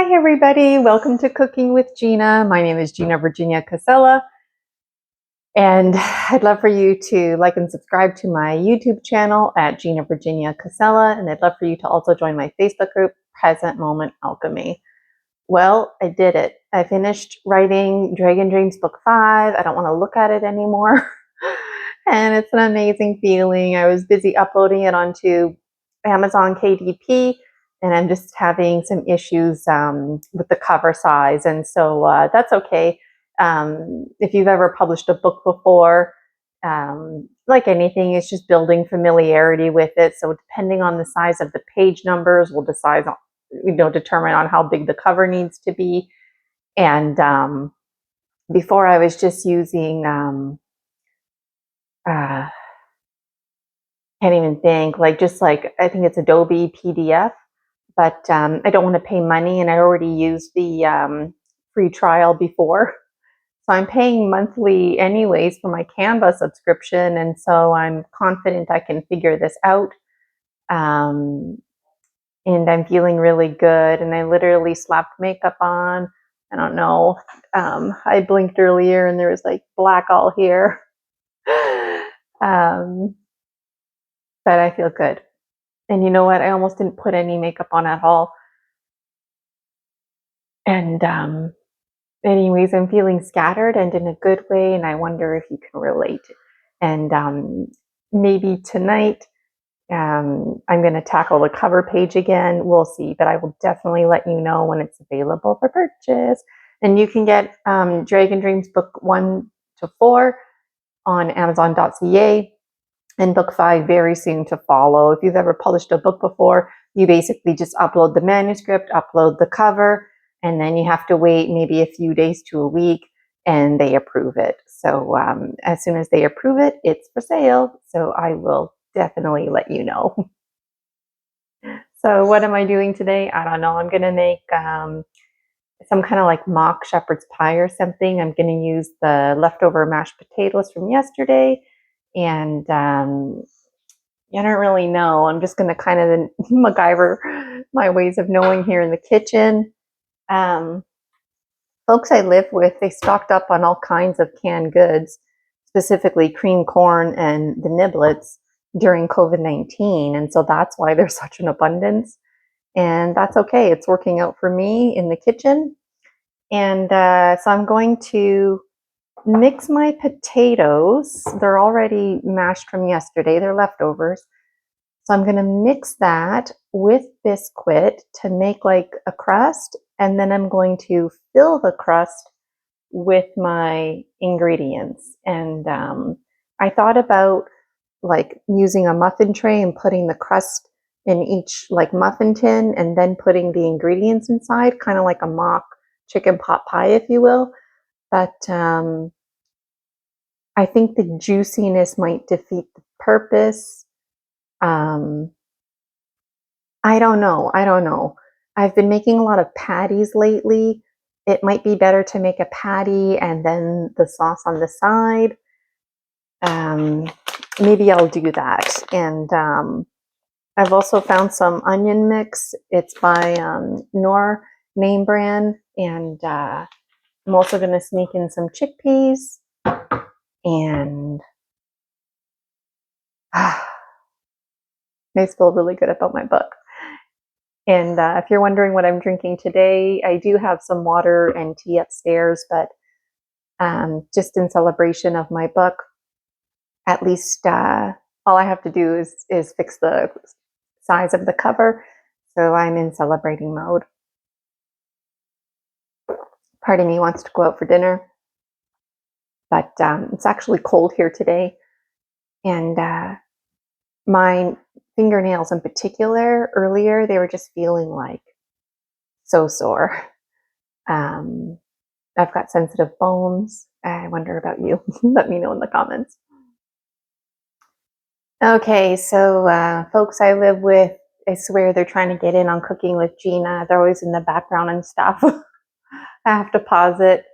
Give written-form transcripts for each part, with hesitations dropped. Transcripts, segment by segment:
Hi everybody, welcome to Cooking with Gina. My name is Gina Virginia Casella, and I'd love for you to like and subscribe to my YouTube channel at Gina Virginia Casella, and I'd love for you to also join my Facebook group, Present Moment Alchemy. Well, I did it. I finished writing Dragon Dreams Book 5. I don't want to look at it anymore. And it's an amazing feeling. I was busy uploading it onto Amazon KDP, and I'm just having some issues with the cover size. And so that's okay. If you've ever published a book before, like anything, it's just building familiarity with it. So depending on the size of the page numbers, we'll determine on how big the cover needs to be. And before I was just using, can't even think, I think it's Adobe PDF, but I don't want to pay money, and I already used the free trial before. So I'm paying monthly anyways for my Canva subscription, and so I'm confident I can figure this out. And I'm feeling really good, and I literally slapped makeup on. I don't know. I blinked earlier and there was like black all here. But I feel good. And you know what? I almost didn't put any makeup on at all. And anyways, I'm feeling scattered and in a good way, and I wonder if you can relate. And maybe tonight I'm going to tackle the cover page again. We'll see, but I will definitely let you know when it's available for purchase. And you can get Dragon Dreams Book 1 to 4 on Amazon.ca, and Book 5 very soon to follow. If you've ever published a book before, you basically just upload the manuscript, upload the cover, and then you have to wait maybe a few days to a week, and they approve it. So as soon as they approve it, it's for sale. So I will definitely let you know. So what am I doing today? I don't know. I'm going to make some kind of like mock shepherd's pie or something. I'm going to use the leftover mashed potatoes from yesterday. And I don't really know. I'm just going to kind of MacGyver my ways of knowing here in the kitchen. Folks I live with, they stocked up on all kinds of canned goods, specifically cream corn and the niblets during COVID-19. And so that's why there's such an abundance. And that's okay. It's working out for me in the kitchen. And so I'm going to mix my potatoes. They're already mashed from yesterday. They're leftovers. So I'm going to mix that with Biscuit to make like a crust. And then I'm going to fill the crust with my ingredients. And I thought about like using a muffin tray and putting the crust in each like muffin tin and then putting the ingredients inside, kind of like a mock chicken pot pie, if you will. But I think the juiciness might defeat the purpose. I don't know. I've been making a lot of patties lately. It might be better to make a patty and then the sauce on the side. Maybe I'll do that. And I've also found some onion mix. It's by Nor name brand. And I'm also going to sneak in some chickpeas. And I feel really good about my book. And if you're wondering what I'm drinking today, I do have some water and tea upstairs, but just in celebration of my book, at least all I have to do is fix the size of the cover. So I'm in celebrating mode. Part of me wants to go out for dinner, but it's actually cold here today. And my fingernails in particular, earlier, they were just feeling like so sore. I've got sensitive bones. I wonder about you. Let me know in the comments. Okay, so folks I live with, I swear they're trying to get in on Cooking with Gina. They're always in the background and stuff. I have to pause it.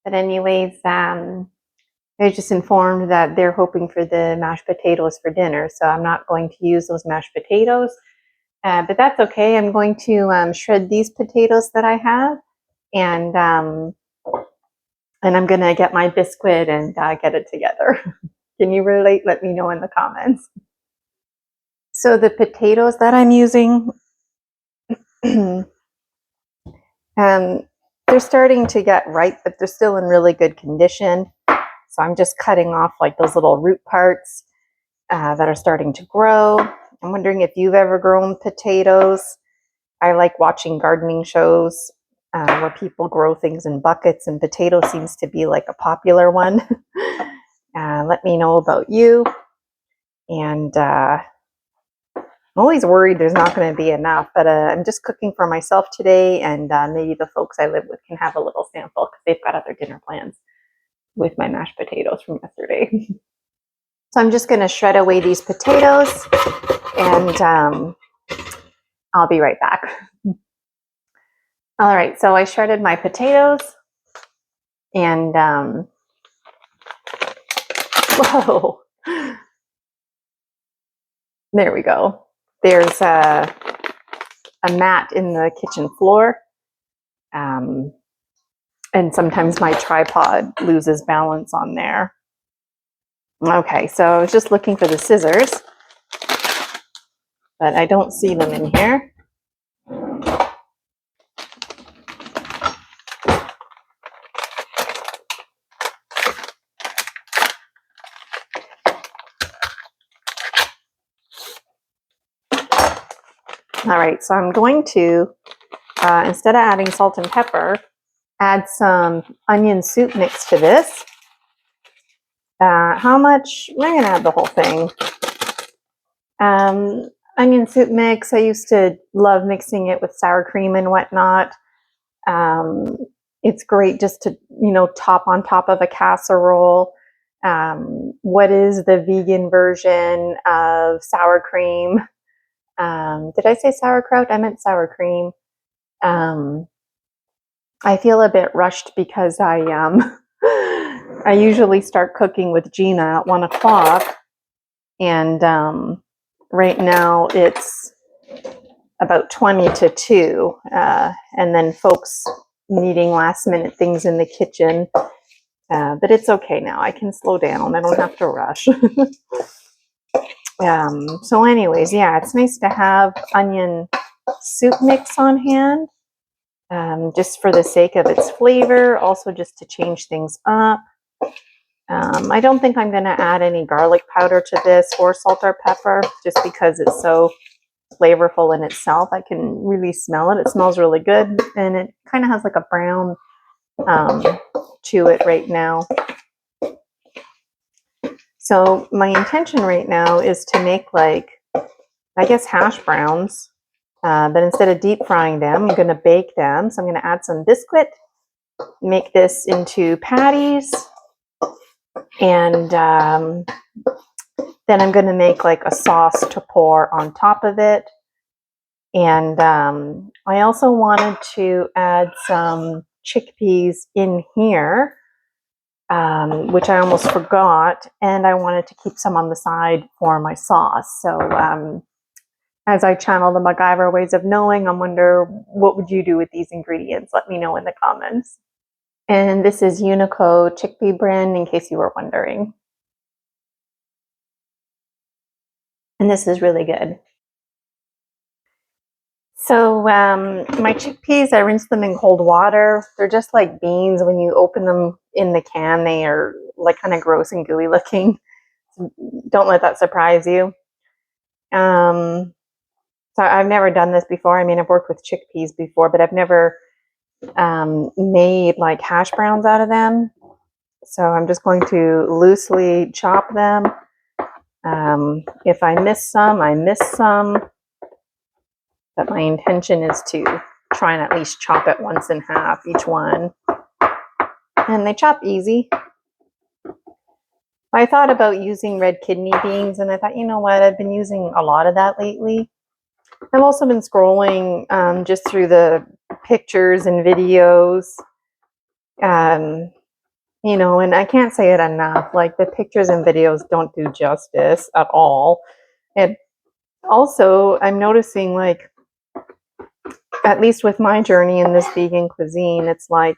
But anyways, I was just informed that they're hoping for the mashed potatoes for dinner. So I'm not going to use those mashed potatoes. But that's okay. I'm going to shred these potatoes that I have, and I'm going to get my biscuit and get it together. Can you relate? Let me know in the comments. So the potatoes that I'm using, they're starting to get ripe, but they're still in really good condition. So I'm just cutting off like those little root parts that are starting to grow. I'm wondering if you've ever grown potatoes. I like watching gardening shows where people grow things in buckets, and potato seems to be like a popular one. Let me know about you. And I'm always worried there's not going to be enough, but I'm just cooking for myself today, and maybe the folks I live with can have a little sample because they've got other dinner plans with my mashed potatoes from yesterday. So I'm just going to shred away these potatoes, and I'll be right back. All right, so I shredded my potatoes, and whoa, there we go. There's a mat in the kitchen floor, and sometimes my tripod loses balance on there. Okay, so I was just looking for the scissors, but I don't see them in here. All right, so I'm going to, instead of adding salt and pepper, add some onion soup mix to this. How much? I'm going to add the whole thing. Onion soup mix, I used to love mixing it with sour cream and whatnot. It's great just to, top on top of a casserole. What is the vegan version of sour cream? Did I say sauerkraut? I meant sour cream. I feel a bit rushed because I usually start cooking with Gina at 1 o'clock, and right now it's about 20 to 2, and then folks needing last minute things in the kitchen. But it's okay now. I can slow down. I don't have to rush. So anyways, yeah, it's nice to have onion soup mix on hand, just for the sake of its flavor, also just to change things up. I don't think I'm going to add any garlic powder to this or salt or pepper, just because it's so flavorful in itself. I can really smell it. It smells really good, and it kind of has like a brown to it right now. So my intention right now is to make hash browns, but instead of deep frying them, I'm going to bake them. So I'm going to add some biscuit, make this into patties, and then I'm going to make like a sauce to pour on top of it. And I also wanted to add some chickpeas in here, which I almost forgot, and I wanted to keep some on the side for my sauce. So as I channel the MacGyver ways of knowing, I wonder, what would you do with these ingredients? Let me know in the comments. And this is Unico chickpea brand, in case you were wondering. And this is really good. So my chickpeas, I rinse them in cold water. They're just like beans. When you open them in the can, they are like kind of gross and gooey looking. So don't let that surprise you. So I've never done this before. I mean, I've worked with chickpeas before, but I've never made like hash browns out of them. So I'm just going to loosely chop them. If I miss some, I miss some. But my intention is to try and at least chop it once in half, each one. And they chop easy. I thought about using red kidney beans, and I thought, you know what, I've been using a lot of that lately. I've also been scrolling just through the pictures and videos, and I can't say it enough. Like, the pictures and videos don't do justice at all. Also, I'm noticing, like, at least with my journey in this vegan cuisine, it's like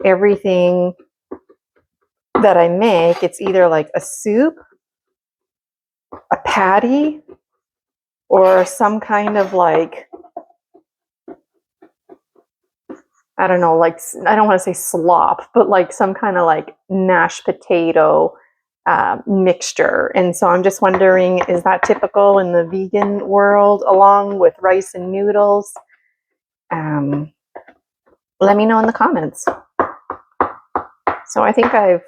everything that I make, it's either like a soup, a patty, or some kind of like, I don't know, like, I don't want to say slop, but like some kind of like mashed potato mixture. And so I'm just wondering, is that typical in the vegan world along with rice and noodles? Let me know in the comments. So I think I've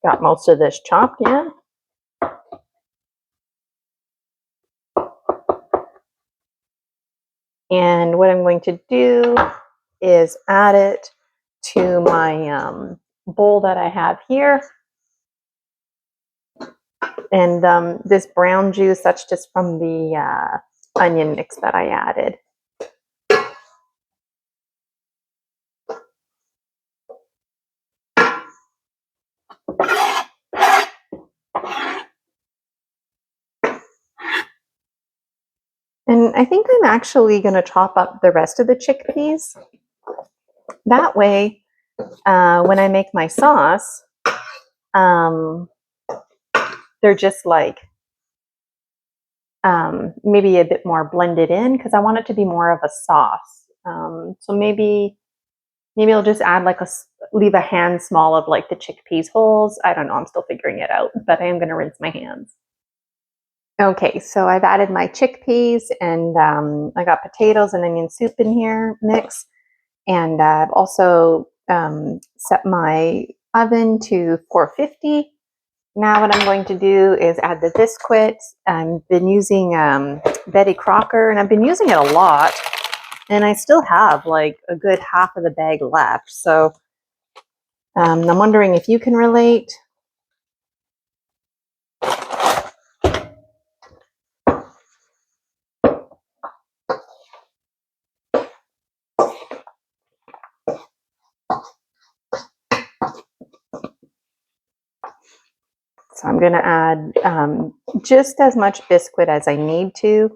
got most of this chopped in. And what I'm going to do is add it to my bowl that I have here. And this brown juice, that's just from the onion mix that I added. And I think I'm actually going to chop up the rest of the chickpeas. That way, when I make my sauce, they're just like maybe a bit more blended in, because I want it to be more of a sauce. So maybe I'll just add like leave a hand small of like the chickpeas holes. I don't know, I'm still figuring it out, but I am going to rinse my hands. Okay, so I've added my chickpeas, and I got potatoes and onion soup in here mix. And I've also set my oven to 450. Now what I'm going to do is add the Biscuit. I've been using Betty Crocker, and I've been using it a lot. And I still have like a good half of the bag left. So I'm wondering if you can relate. So I'm going to add just as much Biscuit as I need to.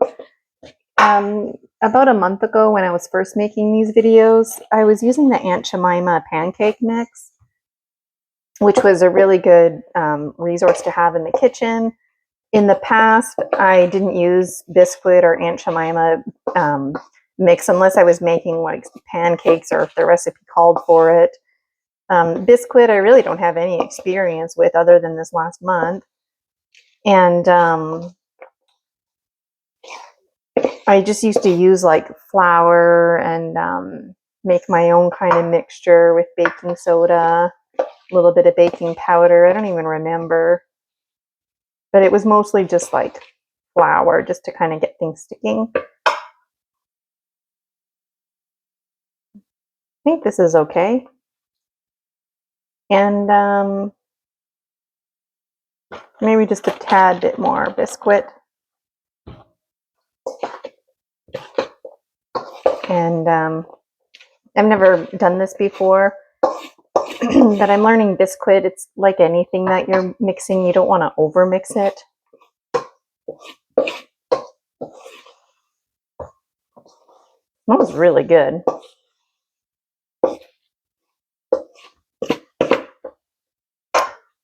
About a month ago, when I was first making these videos, I was using the Aunt Jemima pancake mix, which was a really good resource to have in the kitchen. In the past, I didn't use Biscuit or Aunt Jemima mix unless I was making like pancakes or if the recipe called for it. Biscuit, I really don't have any experience with other than this last month. And I just used to use like flour and make my own kind of mixture with baking soda, a little bit of baking powder. I don't even remember. But it was mostly just like flour, just to kind of get things sticking. I think this is okay. And maybe just a tad bit more Biscuit. And I've never done this before, but I'm learning Biscuit. It's like anything that you're mixing, you don't want to over mix it. That was really good.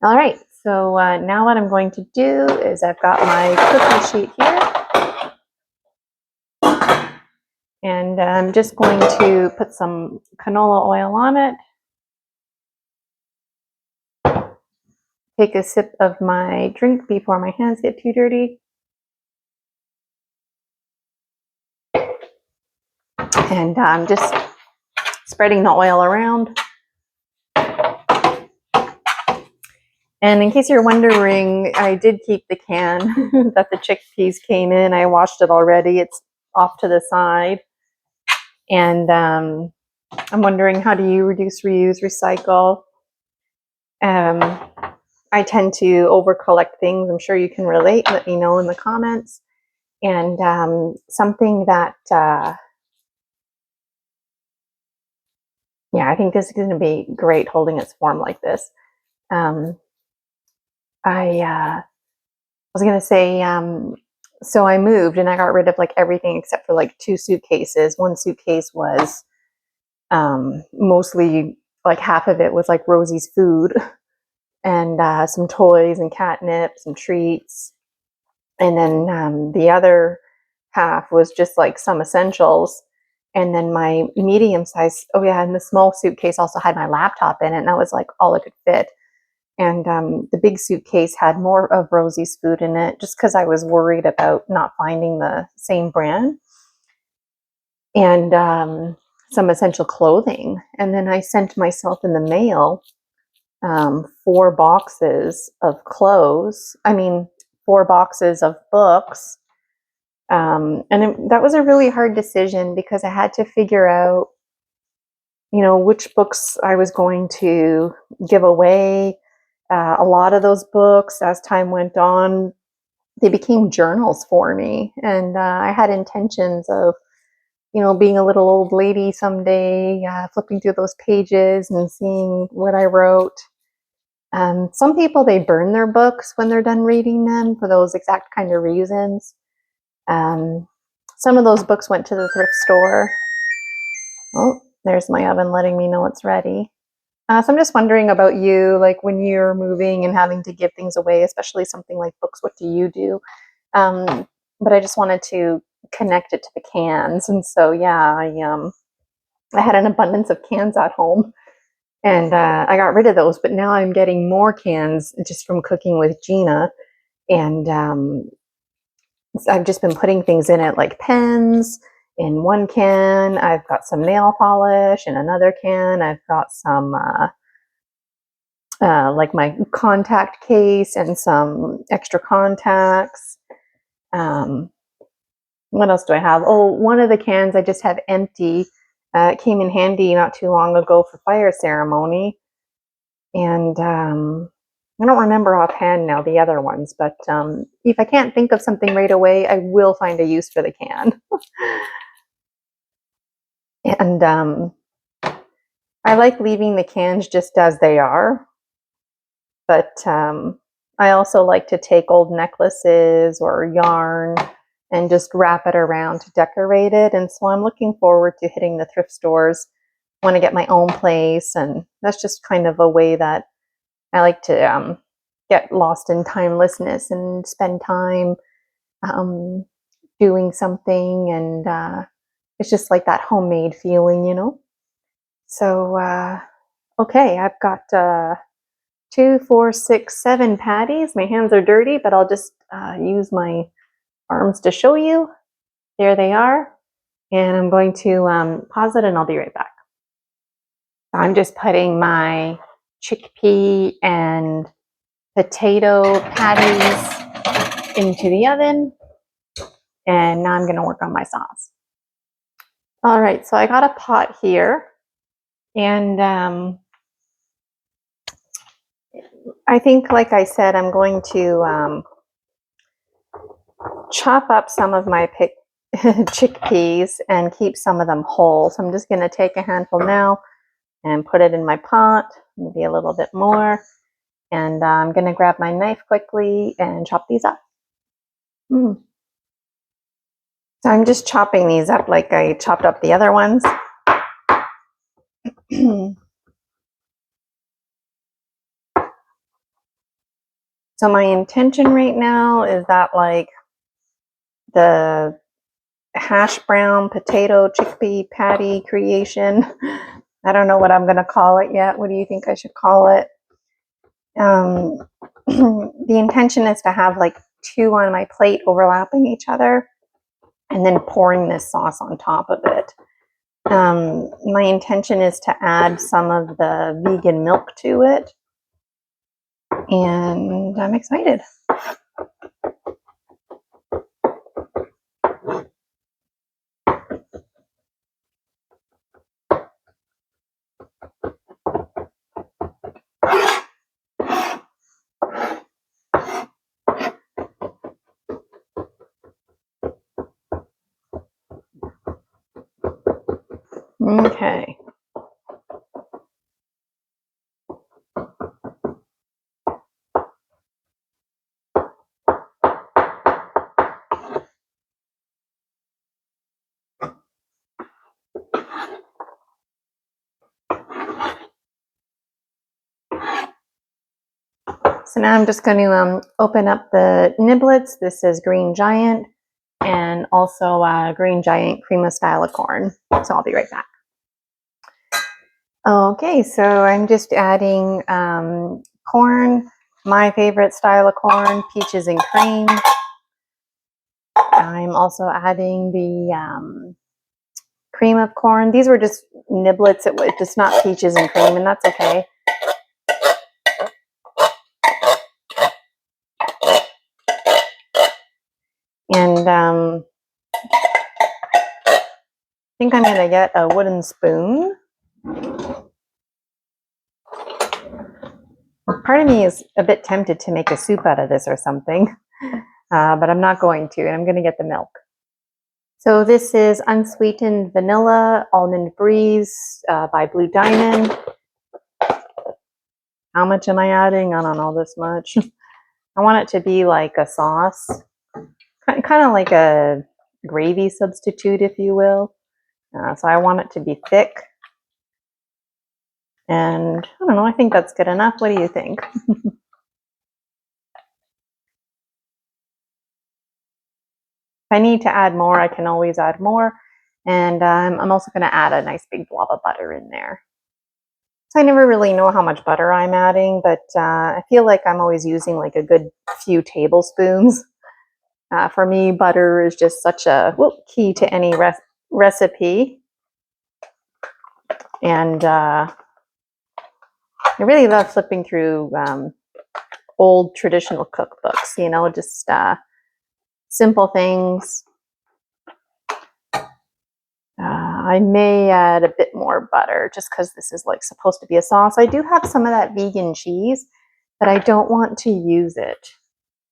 All right, so now what I'm going to do is I've got my cookie sheet here. And I'm just going to put some canola oil on it. Take a sip of my drink before my hands get too dirty. And I'm just spreading the oil around. And in case you're wondering, I did keep the can that the chickpeas came in. I washed it already. It's off to the side. And I'm wondering, how do you reduce, reuse, recycle? I tend to over collect things. I'm sure you can relate. Let me know in the comments. And something that, yeah, I think this is going to be great holding its form like this. I was going to say, So I moved and I got rid of like everything except for like 2 suitcases. One suitcase was mostly, like half of it was like Rosie's food and some toys and catnip, some treats. And then the other half was just like some essentials. And then my medium size, oh yeah, and the small suitcase also had my laptop in it, and that was like all it could fit. And the big suitcase had more of Rosie's food in it, just because I was worried about not finding the same brand. And some essential clothing. And then I sent myself in the mail 4 boxes of clothes. I mean, 4 boxes of books. That was a really hard decision because I had to figure out, which books I was going to give away. A lot of those books, as time went on, they became journals for me. And I had intentions of, being a little old lady someday, flipping through those pages and seeing what I wrote. Some people, they burn their books when they're done reading them for those exact kind of reasons. Some of those books went to the thrift store. Oh, there's my oven letting me know it's ready. So I'm just wondering about you, like when you're moving and having to give things away, especially something like books, what do you do? But I just wanted to connect it to the cans. And so, yeah, I had an abundance of cans at home. And I got rid of those, but now I'm getting more cans just from cooking with Gina. And I've just been putting things in it, like pens in one can. I've got some nail polish in another can. I've got some like my contact case and some extra contacts. What else do I have? Oh, one of the cans I just have empty. It came in handy not too long ago for fire ceremony. And I don't remember offhand now the other ones, but if I can't think of something right away, I will find a use for the can. And I like leaving the cans just as they are, but I also like to take old necklaces or yarn and just wrap it around to decorate it. And so I'm looking forward to hitting the thrift stores when I get my own place. And that's just kind of a way that I like to get lost in timelessness and spend time doing something. And it's just like that homemade feeling. So, okay, I've got 2, 4, 6, 7 patties. My hands are dirty, but I'll just use my arms to show you. There they are. And I'm going to pause it and I'll be right back. I'm just putting my chickpea and potato patties into the oven. And now I'm going to work on my sauce. All right, so I got a pot here. And I think, like I said, I'm going to chop up some of my chickpeas and keep some of them whole. So I'm just going to take a handful now and put it in my pot, maybe a little bit more. And I'm going to grab my knife quickly and chop these up. So I'm just chopping these up like I chopped up the other ones. So my intention right now is that like the hash brown potato chickpea patty creation. I don't know what I'm going to call it yet. What do you think I should call it? The intention is to have like 2 on my plate overlapping each other and then pouring this sauce on top of it. My intention is to add some of the vegan milk to it, and I'm excited. Okay. So now I'm just going to open up the niblets. This is Green Giant and also Green Giant cream of style of corn. So I'll be right back. Okay, so I'm just adding corn, my favorite style of corn, peaches and cream. I'm also adding the cream of corn. These were just niblets. It's not peaches and cream, and that's okay. And I think I'm going to get a wooden spoon. Part of me is a bit tempted to make a soup out of this or something, but I'm not going to, and I'm going to get the milk. So this is unsweetened vanilla almond breeze by Blue Diamond. How much am I adding? I don't know, this much. I want it to be like a sauce, kind of like a gravy substitute, if you will. So I want it to be thick. And I don't know, I think that's good enough. What do you think? If I need to add more, I can always add more. And I'm also going to add a nice big blob of butter in there. So I never really know how much butter I'm adding, but I feel like I'm always using like a good few tablespoons. For me, butter is just such a key to any recipe. And I really love flipping through old traditional cookbooks, you know, just simple things. I may add a bit more butter just because this is like supposed to be a sauce. I do have some of that vegan cheese, but I don't want to use it.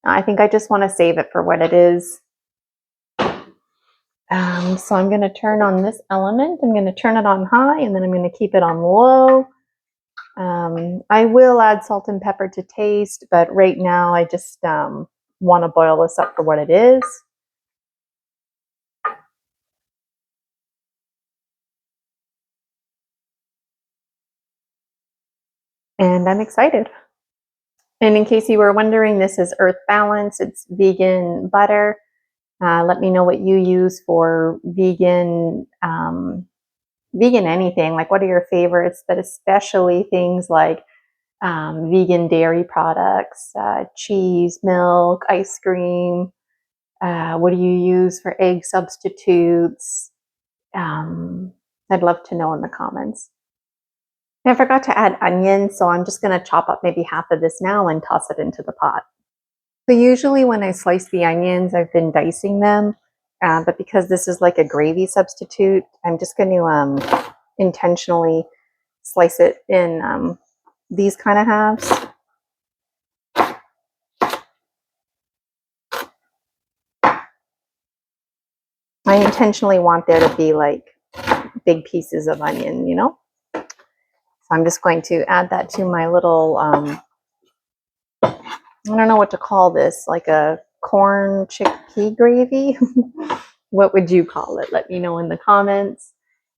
I think I just want to save it for what it is. So I'm going to turn on this element. I'm going to turn it on high, and then I'm going to keep it on low. I will add salt and pepper to taste, but right now I just want to boil this up for what it is. And I'm excited. And in case you were wondering, this is Earth Balance. It's vegan butter. Let me know what you use for vegan vegan anything. Like, what are your favorites? But especially things like vegan dairy products, cheese, milk, ice cream. What do you use for egg substitutes? I'd love to know in the comments. I forgot to add onions, so I'm just going to chop up maybe half of this now and toss it into the pot. So usually when I slice the onions, I've been dicing them, but because this is like a gravy substitute, I'm just going to intentionally slice it in these kind of halves. I intentionally want there to be like big pieces of onion, you know? So I'm just going to add that to my little, I don't know what to call this, like a corn chickpea gravy. What would you call it? Let me know in the comments.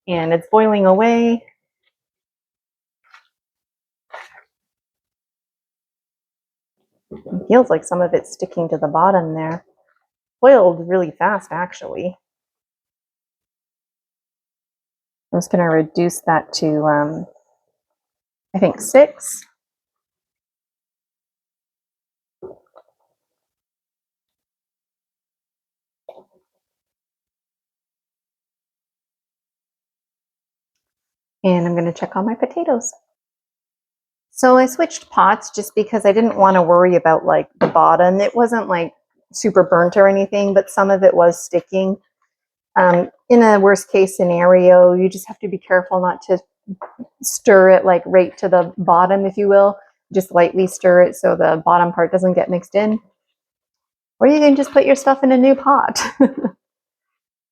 And it's boiling away. It feels like some of it's sticking to the bottom there. Boiled really fast, actually. I'm just going to reduce that to, I think 6. And I'm going to check on my potatoes. So I switched pots just because I didn't want to worry about like the bottom. It wasn't like super burnt or anything, but some of it was sticking. In a worst case scenario, you just have to be careful not to stir it like right to the bottom, if you will. Just lightly stir it so the bottom part doesn't get mixed in. Or you can just put your stuff in a new pot.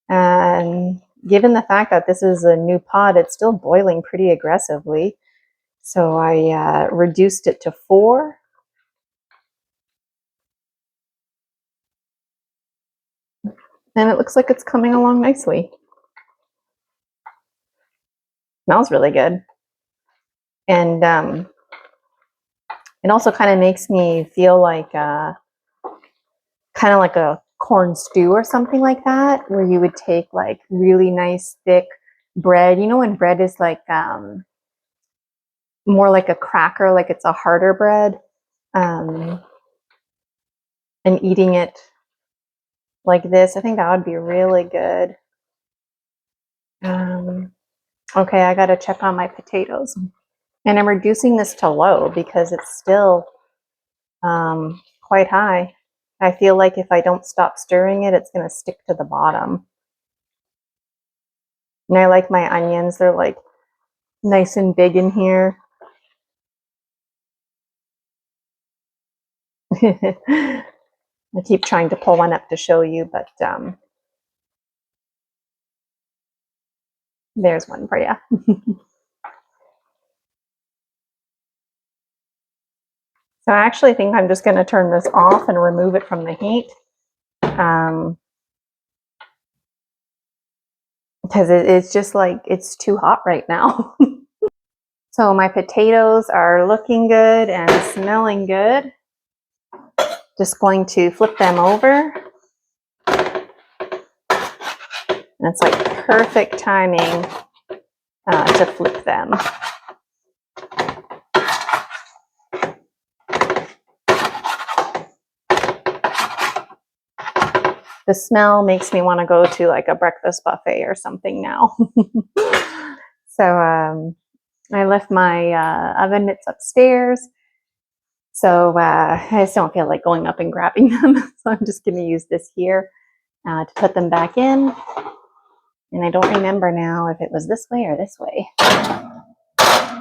And given the fact that this is a new pot, it's still boiling pretty aggressively. So I reduced it to 4. And it looks like it's coming along nicely. Smells really good. And It also kind of makes me feel like kind of like a corn stew or something like that, where you would take like really nice thick bread. You know when bread is like more like a cracker, like it's a harder bread, and eating it like this. I think that would be really good. Okay, I gotta check on my potatoes. And I'm reducing this to low because it's still quite high. I feel like if I don't stop stirring it, it's gonna stick to the bottom. And I like my onions, they're like nice and big in here. I keep trying to pull one up to show you, but there's one for you. So I actually think I'm just going to turn this off and remove it from the heat, because it's just like it's too hot right now. So my potatoes are looking good and smelling good. Just going to flip them over. And it's like perfect timing to flip them. The smell makes me want to go to like a breakfast buffet or something now. So I left my oven mitts upstairs. So I just don't feel like going up and grabbing them. So I'm just going to use this here to put them back in. And I don't remember now if it was this way or this way.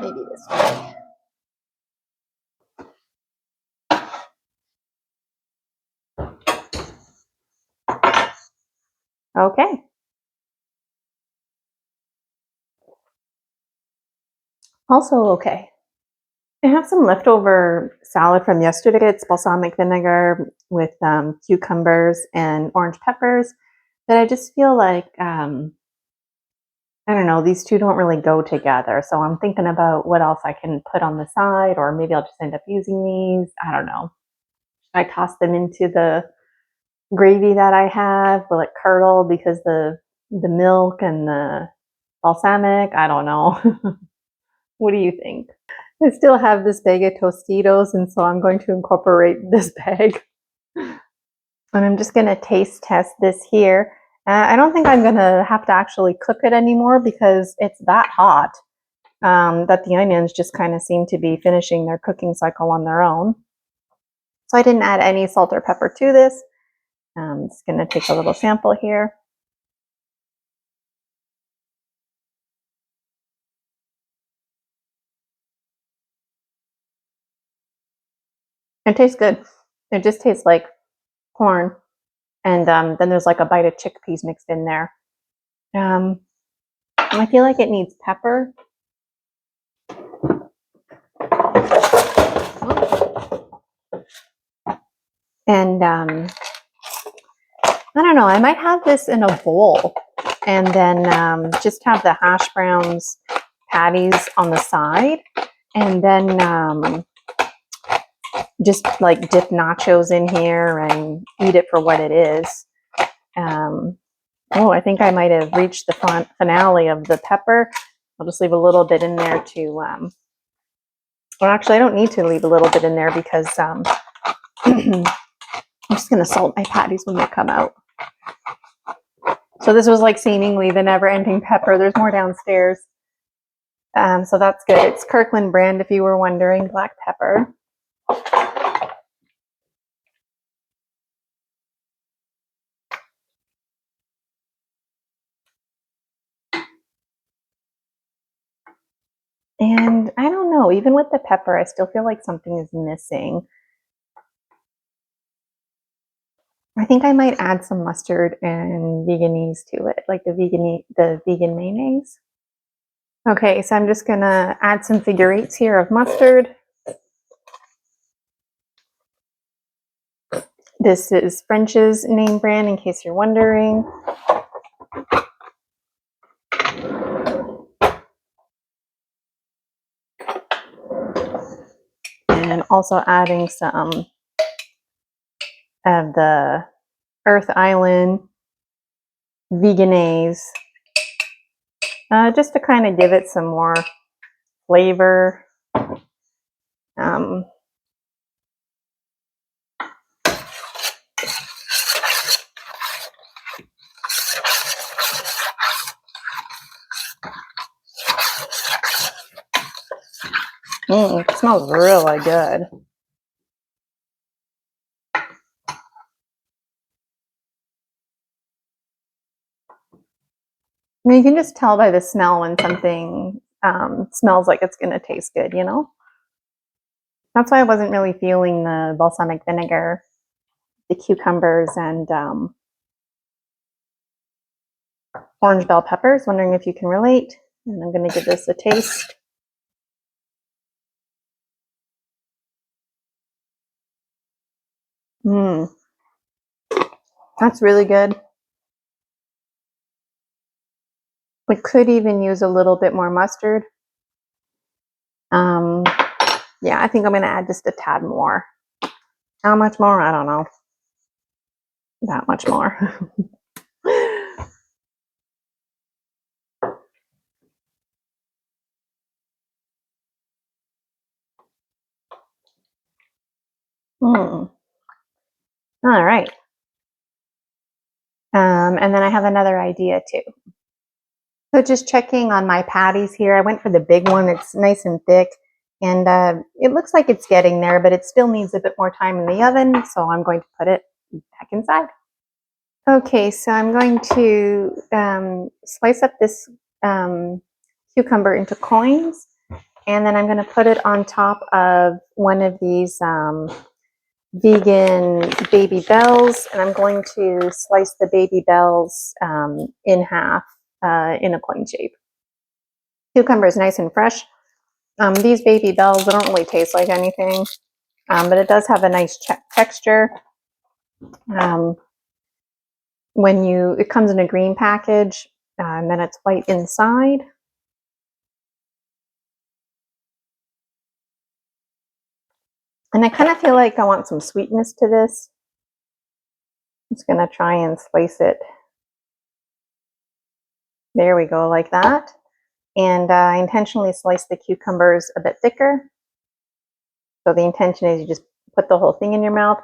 Maybe this way. Okay. Also okay. I have some leftover salad from yesterday. It's balsamic vinegar with cucumbers and orange peppers. But I just feel like, I don't know, these two don't really go together. So I'm thinking about what else I can put on the side, or maybe I'll just end up using these. I don't know. I toss them into the gravy that I have. Will it curdle because the milk and the balsamic? I don't know. What do you think? I still have this bag of Tostitos, and so I'm going to incorporate this bag. And I'm just going to taste test this here. I don't think I'm going to have to actually cook it anymore because it's that hot that the onions just kind of seem to be finishing their cooking cycle on their own. So I didn't add any salt or pepper to this. I'm just going to take a little sample here. It tastes good. It just tastes like corn. And then there's like a bite of chickpeas mixed in there. I feel like it needs pepper. And I don't know, I might have this in a bowl and then just have the hash browns patties on the side, and then just like dip nachos in here and eat it for what it is. Oh, I think I might have reached the finale of the pepper. I'll just leave a little bit in there to, well, actually I don't need to leave a little bit in there because I'm just going to salt my patties when they come out. So this was like seemingly the never-ending pepper. There's more downstairs. So that's good. It's Kirkland brand, if you were wondering, black pepper. And I don't know, even with the pepper, I still feel like something is missing. I think I might add some mustard and veganese to it, like the vegan mayonnaise. Okay, so I'm just gonna add some figure eights here of mustard. This is French's name brand, in case you're wondering. And also adding some of the Earth Island Veganese, just to kind of give it some more flavor. It smells really good. I mean, you can just tell by the smell when something smells like it's going to taste good, you know? That's why I wasn't really feeling the balsamic vinegar, the cucumbers, and orange bell peppers. Wondering if you can relate. And I'm going to give this a taste. That's really good. We could even use a little bit more mustard. Yeah, I think I'm going to add just a tad more. How much more? I don't know. That much more. All right. And then I have another idea too. So just checking on my patties here. I went for the big one. It's nice and thick. And it looks like it's getting there, but it still needs a bit more time in the oven. So I'm going to put it back inside. Okay, so I'm going to slice up this cucumber into coins. And then I'm going to put it on top of one of these vegan baby bells. And I'm going to slice the baby bells in half in a coin shape. Cucumber is nice and fresh. These baby bells, they don't really taste like anything, but it does have a nice texture. It comes in a green package, and then it's white inside. And I kind of feel like I want some sweetness to this. I'm just going to try and slice it. There we go, like that. And I intentionally sliced the cucumbers a bit thicker. So the intention is you just put the whole thing in your mouth.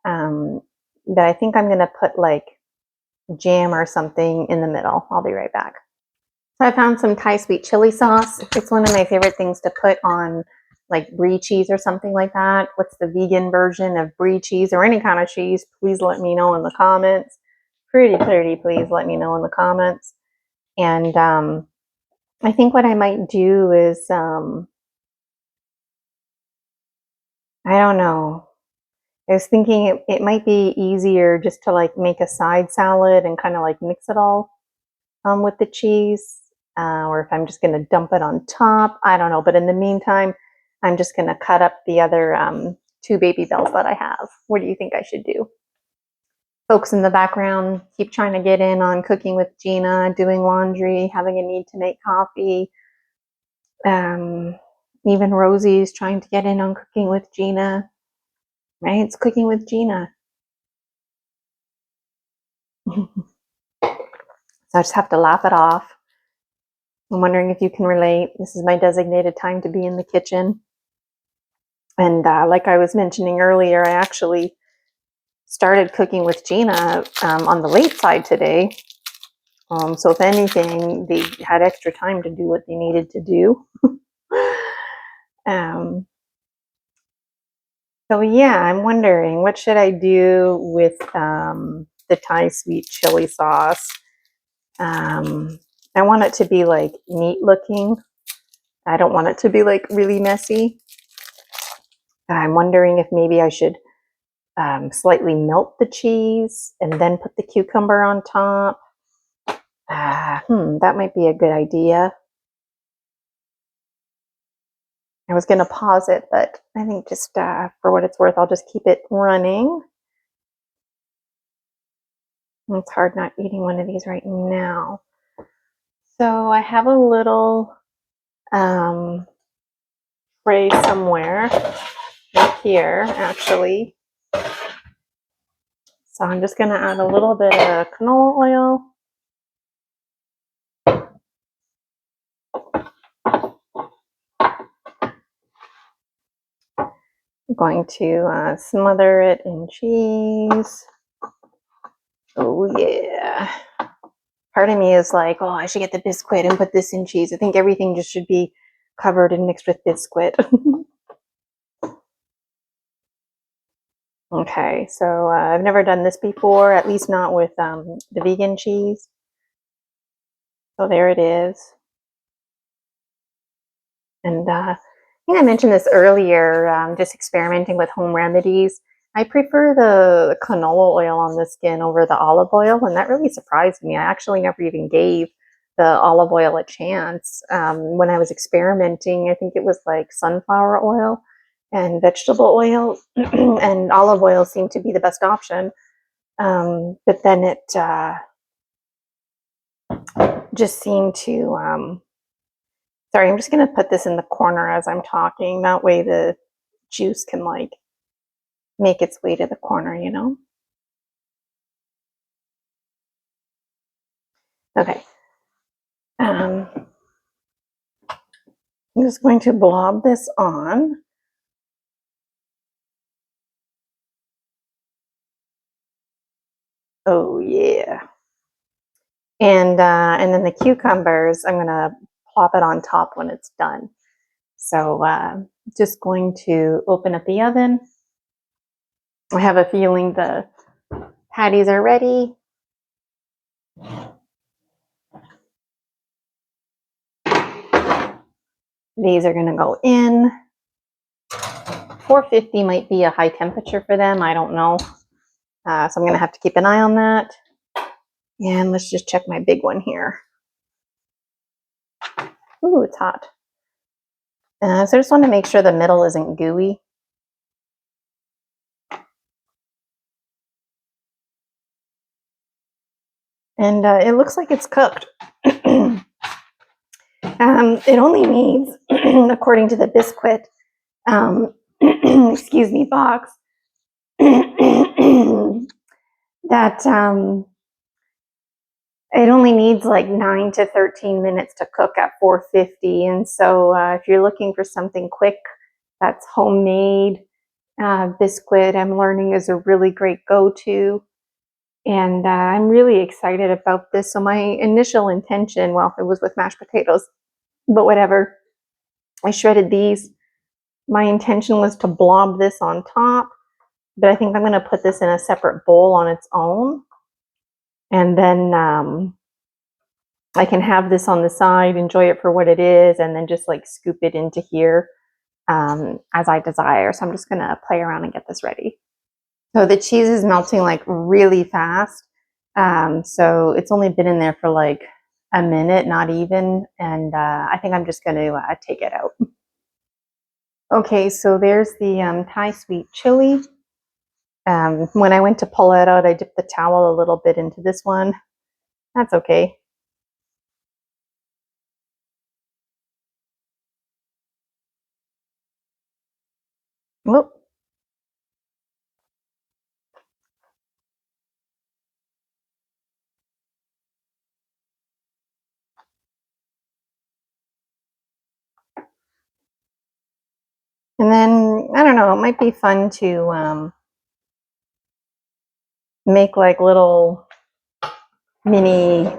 But I think I'm going to put like jam or something in the middle. I'll be right back. So I found some Thai sweet chili sauce. It's one of my favorite things to put on like brie cheese or something like that. What's the vegan version of brie cheese or any kind of cheese? Please let me know in the comments. Pretty please let me know in the comments. And I think what I might do is, I don't know. I was thinking it might be easier just to like make a side salad and kind of like mix it all with the cheese. Or if I'm just going to dump it on top, I don't know. But in the meantime, I'm just going to cut up the other 2 baby bells that I have. What do you think I should do? Folks in the background keep trying to get in on cooking with Gina, doing laundry, having a need to make coffee. Even Rosie's trying to get in on cooking with Gina. Right? It's cooking with Gina. So I just have to laugh it off. I'm wondering if you can relate. This is my designated time to be in the kitchen. And like I was mentioning earlier, I actually started cooking with Gina on the late side today. So if anything, they had extra time to do what they needed to do. So yeah, I'm wondering, what should I do with the Thai sweet chili sauce? I want it to be like neat looking. I don't want it to be like really messy. I'm wondering if maybe I should slightly melt the cheese and then put the cucumber on top. That might be a good idea. I was going to pause it, but I think just for what it's worth, I'll just keep it running. It's hard not eating one of these right now. So I have a little tray somewhere. here, actually. So I'm just going to add a little bit of canola oil. I'm going to smother it in cheese. Oh, yeah. Part of me is like, oh, I should get the Biscuit and put this in cheese. I think everything just should be covered and mixed with Biscuit. Okay, so I've never done this before, at least not with the vegan cheese. So there it is. And I think I mentioned this earlier, just experimenting with home remedies. I prefer the canola oil on the skin over the olive oil, and that really surprised me. I actually never even gave the olive oil a chance. When I was experimenting, I think it was like sunflower oil and vegetable oil, and olive oil seemed to be the best option. But then it just seemed to, sorry, I'm just going to put this in the corner as I'm talking. That way the juice can like make its way to the corner, you know? Okay. I'm just going to blob this on. Oh yeah. And then the cucumbers, I'm gonna plop it on top when it's done. So just going to open up the oven. I have a feeling the patties are ready. These are gonna go in. 450 might be a high temperature for them. I don't know. So I'm gonna have to keep an eye on that. And let's just check my big one here. Ooh, it's hot. So I just want to make sure the middle isn't gooey. And it looks like it's cooked. It only needs, according to the Biscuit, excuse me, box, that it only needs like 9 to 13 minutes to cook at 450. And so if you're looking for something quick that's homemade, Biscuit, I'm learning, is a really great go-to. And I'm really excited about this. So my initial intention, well, it was with mashed potatoes, but whatever. I shredded these. My intention was to blob this on top, but I think I'm going to put this in a separate bowl on its own. And then I can have this on the side, enjoy it for what it is, and then just like scoop it into here as I desire. So I'm just going to play around and get this ready. So the cheese is melting like really fast. So it's only been in there for like a minute, not even. And I think I'm just going to take it out. Okay, so there's the Thai sweet chili. When I went to pull it out, I dipped the towel a little bit into this one. That's okay. Whoop. And then, I don't know, it might be fun to make like little mini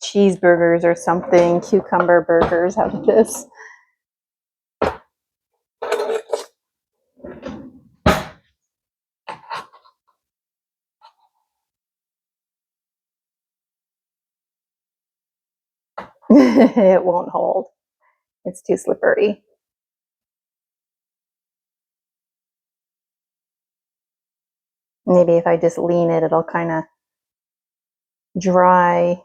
cheeseburgers or something, cucumber burgers out of this. It won't hold. It's too slippery. Maybe if I just lean it, it'll kind of dry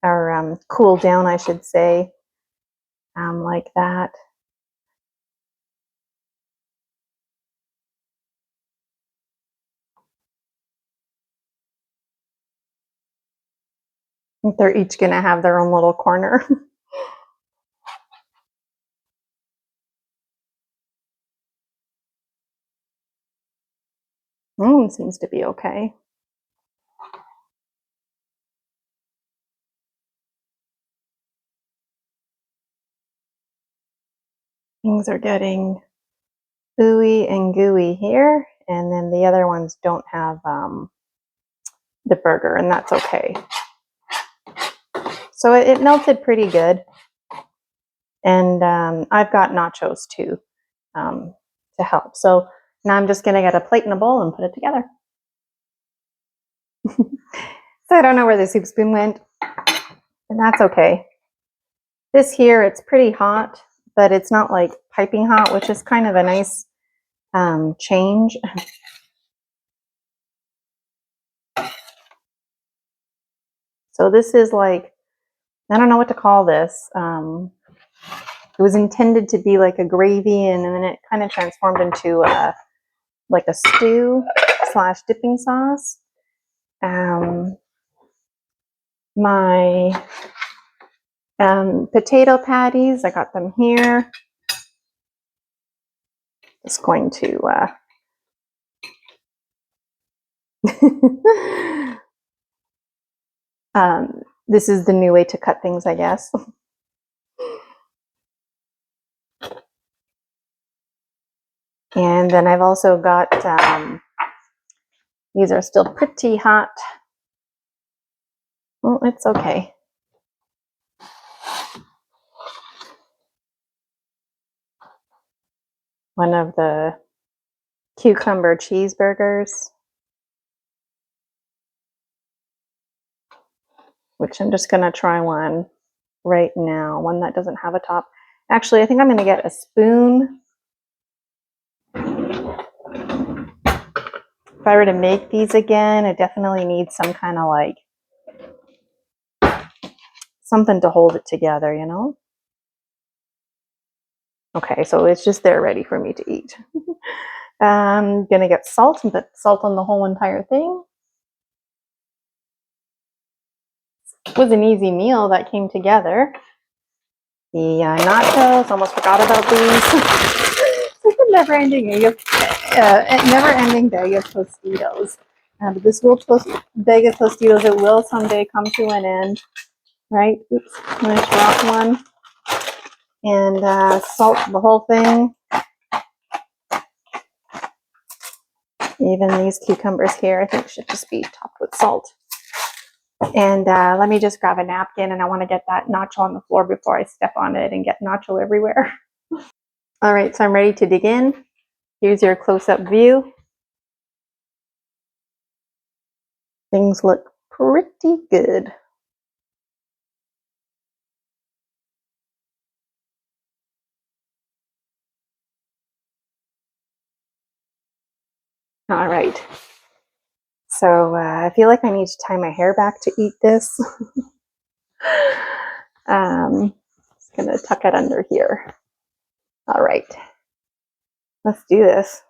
or cool down, I should say, like that. They're each going to have their own little corner. Seems to be okay. Things are getting ooey and gooey here, and then the other ones don't have the burger, and that's okay. So it melted pretty good, and I've got nachos too to help. So now I'm just gonna get a plate and a bowl and put it together. So I don't know where the soup spoon went, and that's okay. This here, it's pretty hot, but it's not like piping hot, which is kind of a nice change. So this is like, I don't know what to call this. It was intended to be like a gravy, and then it kind of transformed into like a stew / dipping sauce. My potato patties, I got them here. Just going to this is the new way to cut things, I guess. And then I've also got, these are still pretty hot. Well, it's okay. One of the cucumber cheeseburgers, which I'm just gonna try one right now, one that doesn't have a top. Actually, I think I'm gonna get a spoon. If I were to make these again, I definitely need some kind of like something to hold it together, you know? Okay, so it's just there ready for me to eat. I'm gonna get salt and put salt on the whole entire thing. It was an easy meal that came together. The nachos, almost forgot about these. It's like a never-ending bag of Tostitos. But this bag of Tostitos, it will someday come to an end, right? Oops, I'm gonna drop one. And salt the whole thing. Even these cucumbers here, I think should just be topped with salt. And let me just grab a napkin, and I want to get that nacho on the floor before I step on it and get nacho everywhere. All right, so I'm ready to dig in. Here's your close-up view. Things look pretty good. All right. So I feel like I need to tie my hair back to eat this. Just gonna tuck it under here. All right. Let's do this.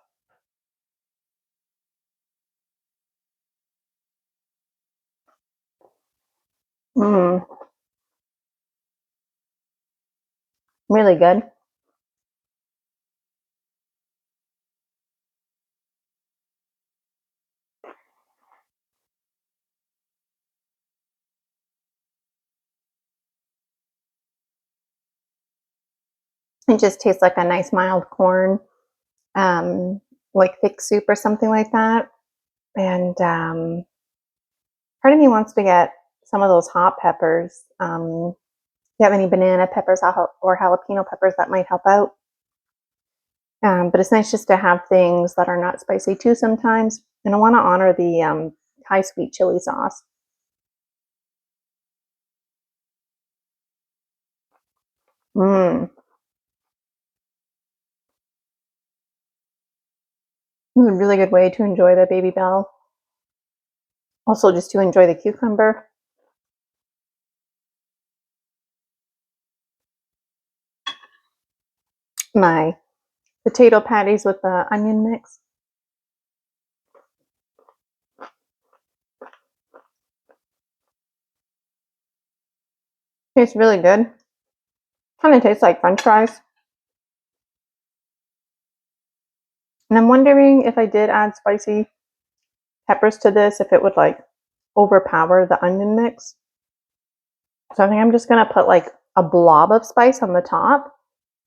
Really good. It just tastes like a nice mild corn, like thick soup or something like that. And part of me wants to get some of those hot peppers. If you have any banana peppers or jalapeno peppers, that might help out. But it's nice just to have things that are not spicy too sometimes. And I want to honor the high sweet chili sauce. This is a really good way to enjoy the baby bell. Also, just to enjoy the cucumber. My potato patties with the onion mix. Tastes really good. Kind of tastes like French fries. And I'm wondering if I did add spicy, peppers to this if it would like overpower the onion mix. So I think I'm just gonna put like a blob of spice on the top,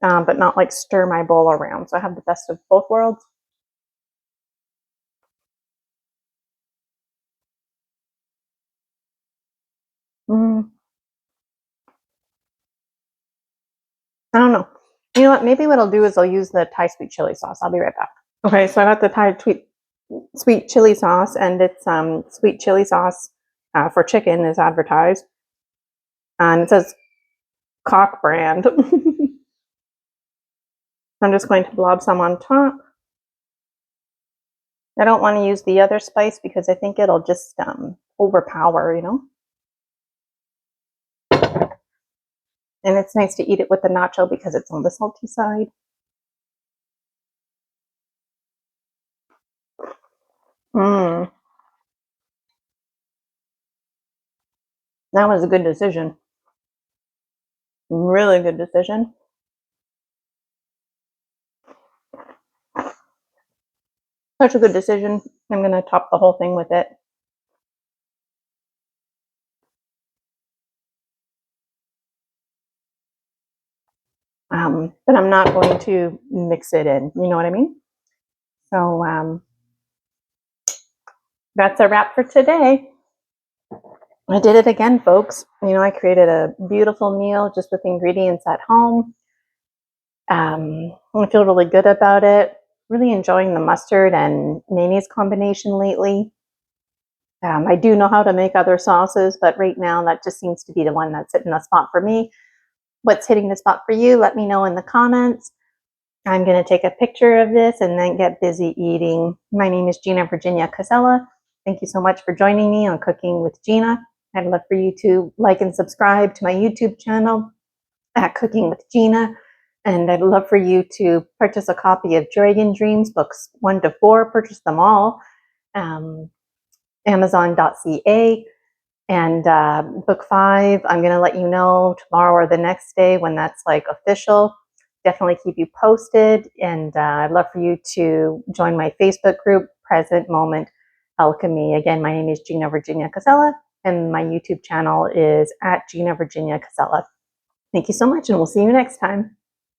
but not like stir my bowl around. So I have the best of both worlds. Mm, I don't know. You know what? Maybe what I'll do is I'll use the Thai sweet chili sauce. I'll be right back. Okay, so I got the Thai sweet chili sauce, and it's sweet chili sauce for chicken is advertised, and it says Cock brand. I'm just going to blob some on top. I don't want to use the other spice because I think it'll just overpower, you know. And it's nice to eat it with the nacho because it's on the salty side. Mmm. That was a good decision. Really good decision. Such a good decision. I'm going to top the whole thing with it. But I'm not going to mix it in. You know what I mean? So that's a wrap for today. I did it again, folks. You know, I created a beautiful meal just with ingredients at home. I feel really good about it. Really enjoying the mustard and mayonnaise combination lately. I do know how to make other sauces, but right now that just seems to be the one that's hitting the spot for me. What's hitting the spot for you? Let me know in the comments. I'm going to take a picture of this and then get busy eating. My name is Gina Virginia Casella. Thank you so much for joining me on Cooking with Gina. I'd love for you to like and subscribe to my YouTube channel at Cooking with Gina. And I'd love for you to purchase a copy of Dragon Dreams, books 1 to 4. Purchase them all. Amazon.ca. And book 5, I'm going to let you know tomorrow or the next day when that's like official. Definitely keep you posted. And I'd love for you to join my Facebook group, Present Moment Alchemy. Again, my name is Gina Virginia Casella, and my YouTube channel is at Gina Virginia Casella. Thank you so much, and we'll see you next time.